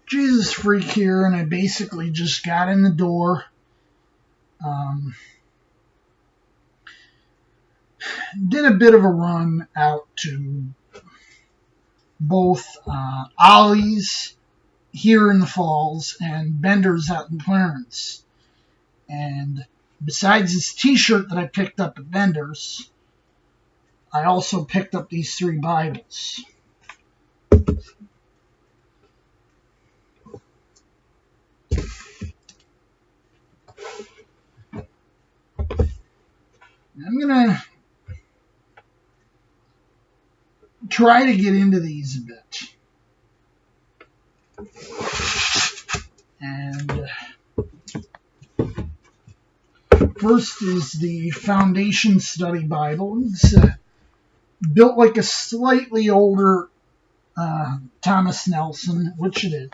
Jesus freak here, and I basically just got in the door. Did a bit of a run out to both Ollie's here in the Falls and Bender's out in Clarence. And besides this t-shirt that I picked up at Bender's, I also picked up these 3 Bibles. I'm going to try to get into these a bit. And first is the Foundation Study Bible. It's built like a slightly older Thomas Nelson, which it is.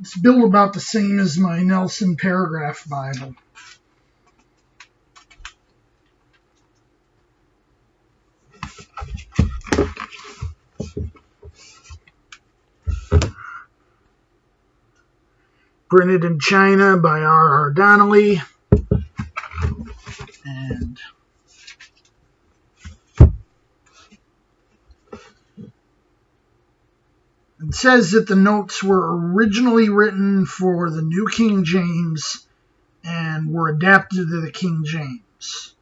It's built about the same as my Nelson Paragraph Bible. Printed in China by R.R. Donnelly. And it says that the notes were originally written for the New King James and were adapted to the King James.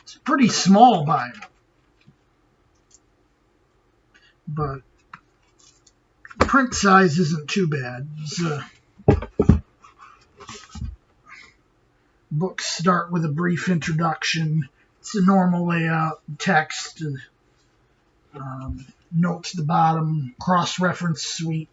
It's a pretty small Bible, but print size isn't too bad. Books start with a brief introduction. It's a normal layout, text, notes at the bottom, cross-reference suite.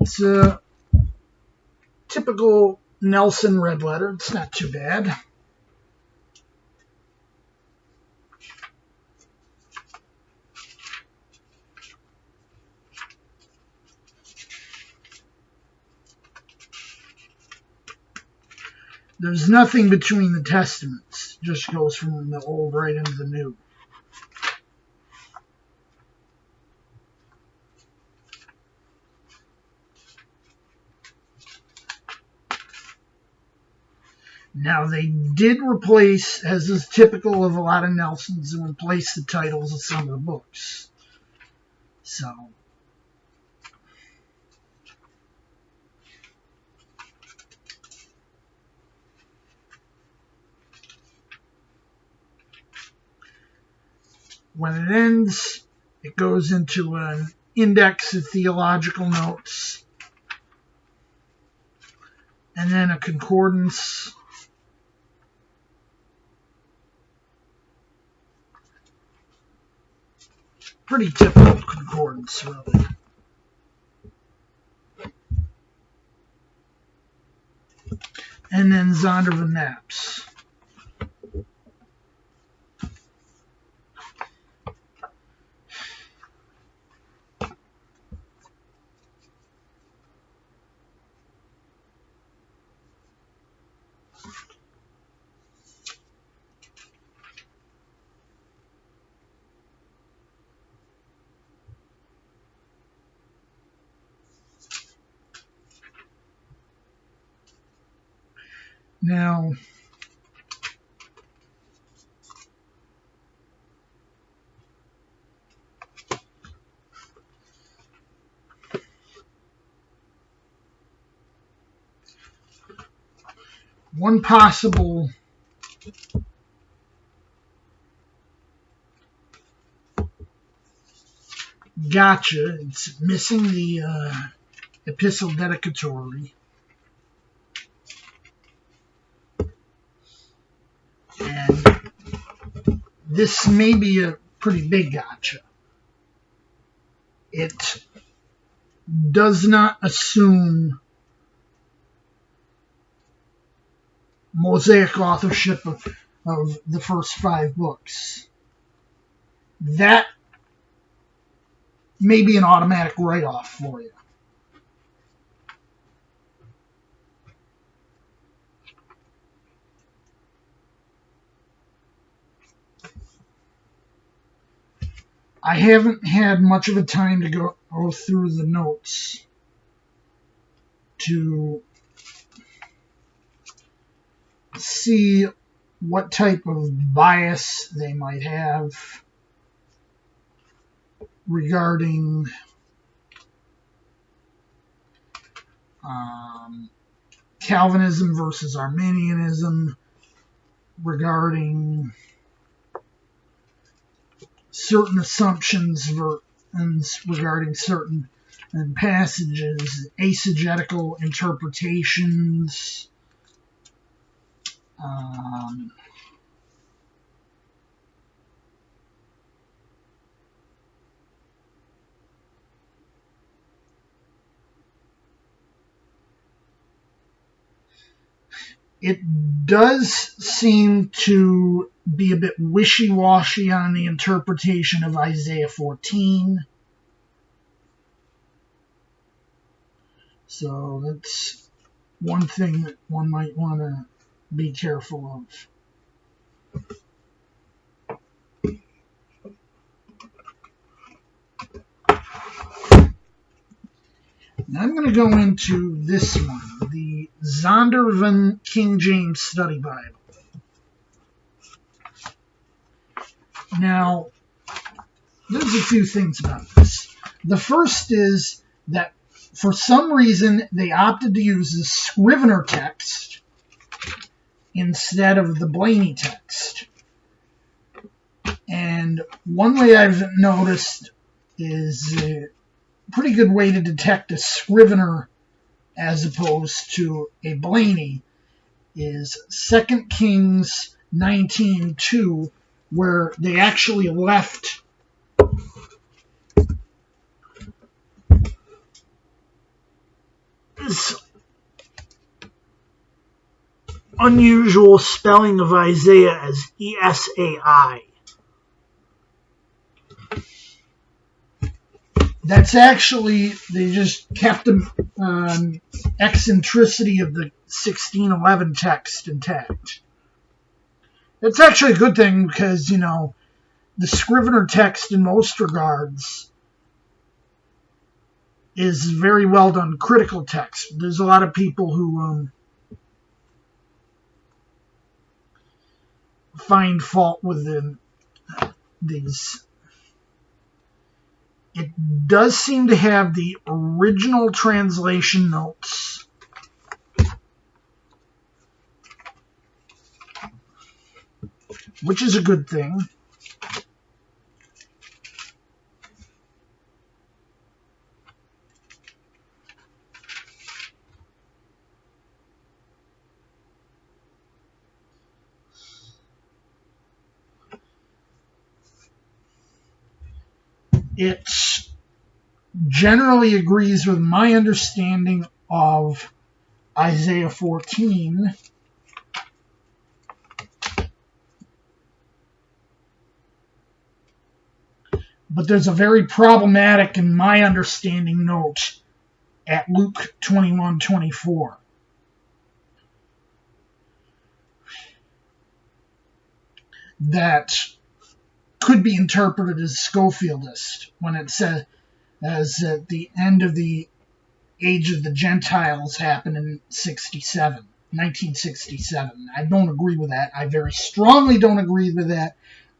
It's a typical Nelson red letter. It's not too bad. There's nothing between the testaments. It just goes from the old right into the new. Now, they did replace, as is typical of a lot of Nelsons, and replace the titles of some of the books. So, when it ends, it goes into an index of theological notes, and then a concordance. Pretty typical concordance, really. And then Zondervan Naps. Now, one possible gotcha, it's missing the epistle dedicatory. And this may be a pretty big gotcha. It does not assume Mosaic authorship of the first 5 books. That may be an automatic write-off for you. I haven't had much of a time to go through the notes to see what type of bias they might have regarding Calvinism versus Arminianism, regarding certain assumptions regarding certain passages, exegetical interpretations, it does seem to be a bit wishy-washy on the interpretation of Isaiah 14. So that's one thing that one might want to be careful of. Now I'm going to go into this one, the Zondervan King James Study Bible. Now, there's a few things about this. The first is that for some reason they opted to use the Scrivener text instead of the Blaney text. And one way I've noticed is a pretty good way to detect a Scrivener as opposed to a Blaney is 2 Kings 19:2, where they actually left this unusual spelling of Isaiah as E-S-A-I. That's actually, they just kept the eccentricity of the 1611 text intact. It's actually a good thing because, the Scrivener text in most regards is very well done critical text. There's a lot of people who find fault with these. It does seem to have the original translation notes, which is a good thing. It generally agrees with my understanding of Isaiah 14. But there's a very problematic, in my understanding, note at Luke 21:24. That could be interpreted as Scofieldian when it says that the end of the age of the Gentiles happened in 1967. I don't agree with that. I very strongly don't agree with that.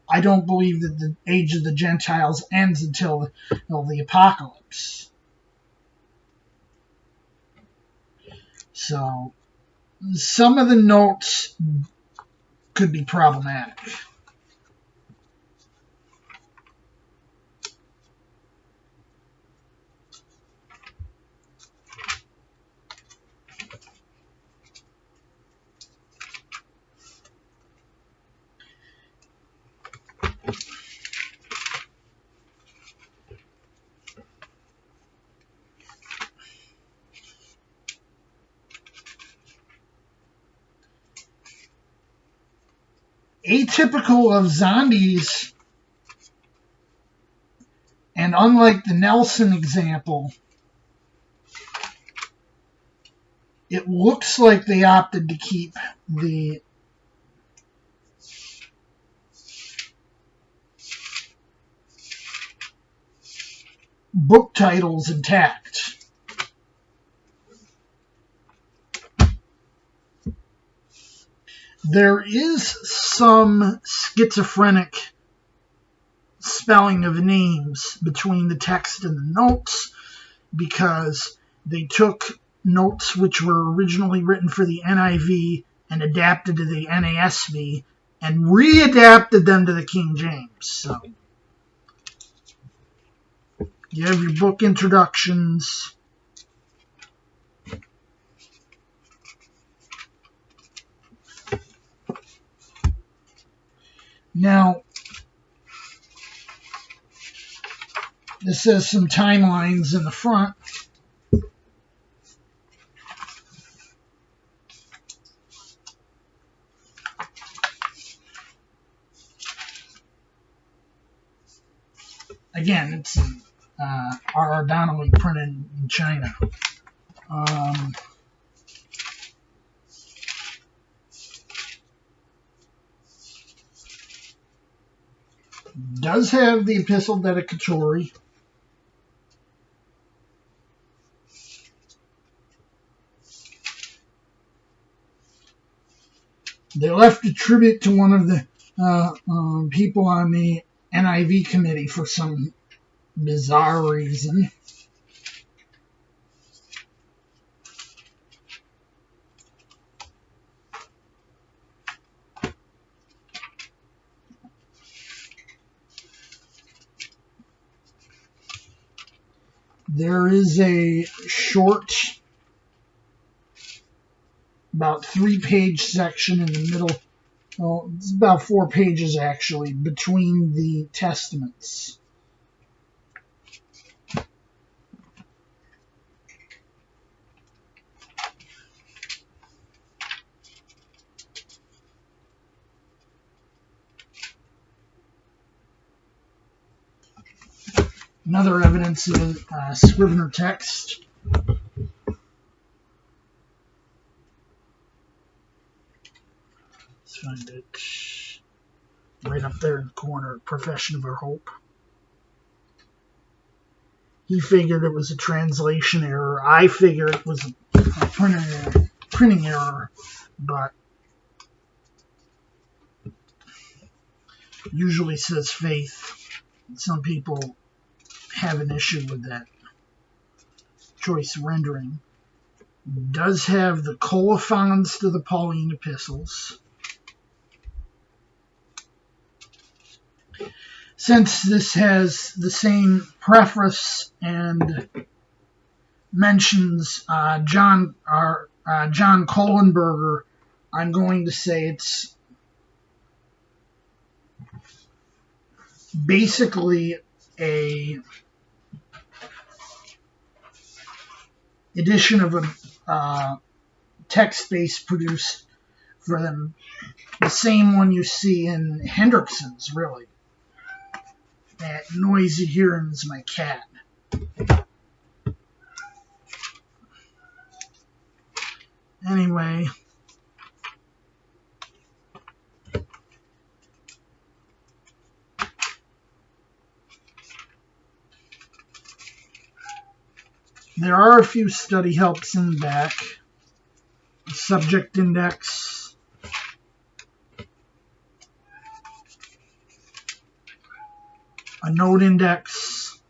I don't believe that the age of the Gentiles ends until the apocalypse. So, some of the notes could be problematic. Atypical of Zondy's, and unlike the Nelson example, it looks like they opted to keep the book titles intact. There is some schizophrenic spelling of names between the text and the notes, because they took notes which were originally written for the NIV and adapted to the NASB and readapted them to the King James. So you have your book introductions. Now, this has some timelines in the front. Again, it's R.R. Donnelly printed in China. Does have the epistle dedicatory. They left a tribute to one of the people on the NIV committee for some bizarre reason. There is a short, about 3-page section in the middle. Well, it's about 4 pages actually, between the testaments. Another evidence of Scrivener text. Let's find it. Right up there in the corner, Profession of Our Hope. He figured it was a translation error. I figured it was a printing error, but usually says faith. Some people have an issue with that choice rendering. Does have the colophons to the Pauline epistles. Since this has the same preface and mentions John Kohlenberger, I'm going to say it's basically a edition of a text base produced for them, the same one you see in Hendrickson's, really. That noise you hear is my cat. Anyway, there are a few study helps in the back. A subject index. A note index.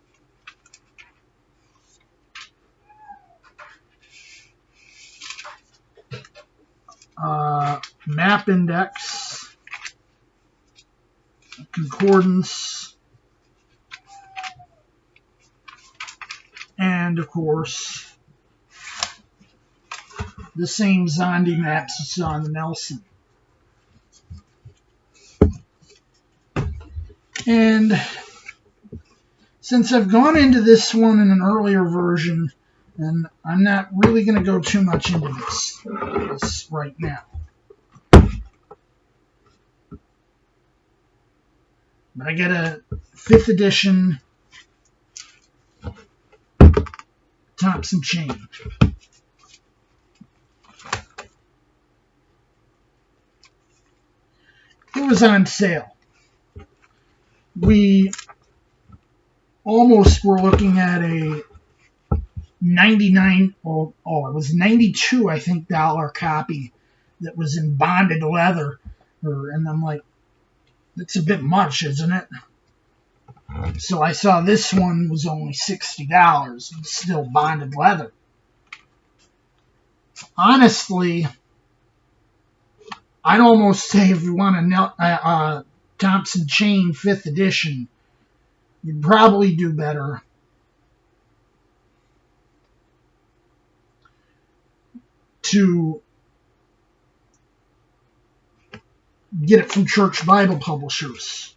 Map index. A concordance. And, of course, the same Zondy maps you saw on the Nelson. And since I've gone into this one in an earlier version, and I'm not really going to go too much into this right now. But I get a 5th edition Thompson Chain. It was on sale. We almost were looking at a 99, it was 92, I think, dollar copy that was in bonded leather. And I'm like, that's a bit much, isn't it? So I saw this one was only $60, still bonded leather. Honestly, I'd almost say if you want a Thompson Chain 5th edition, you'd probably do better to get it from Church Bible Publishers.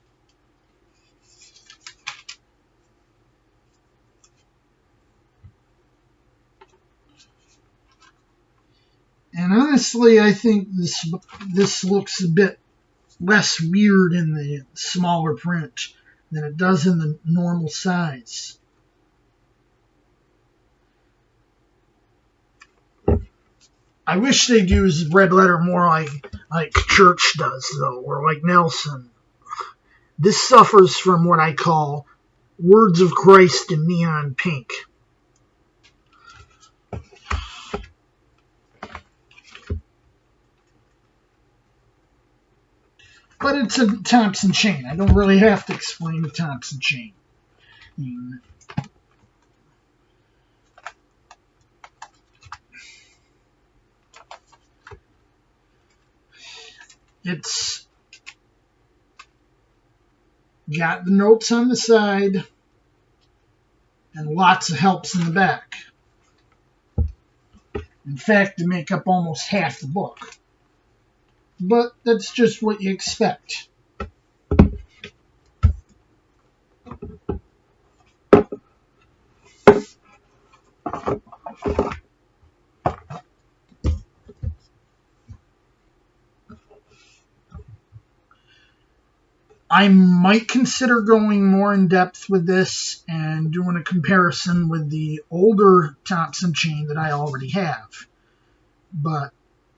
And honestly, I think this looks a bit less weird in the smaller print than it does in the normal size. I wish they'd use red letter more like Church does, though, or like Nelson. This suffers from what I call Words of Christ in neon pink. But it's a Thompson Chain. I don't really have to explain the Thompson Chain. It's got the notes on the side and lots of helps in the back. In fact, they make up almost half the book. But that's just what you expect. I might consider going more in depth with this and doing a comparison with the older Thompson Chain that I already have. But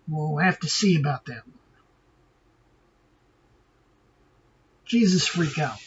we'll have to see about that. Jesus freak out.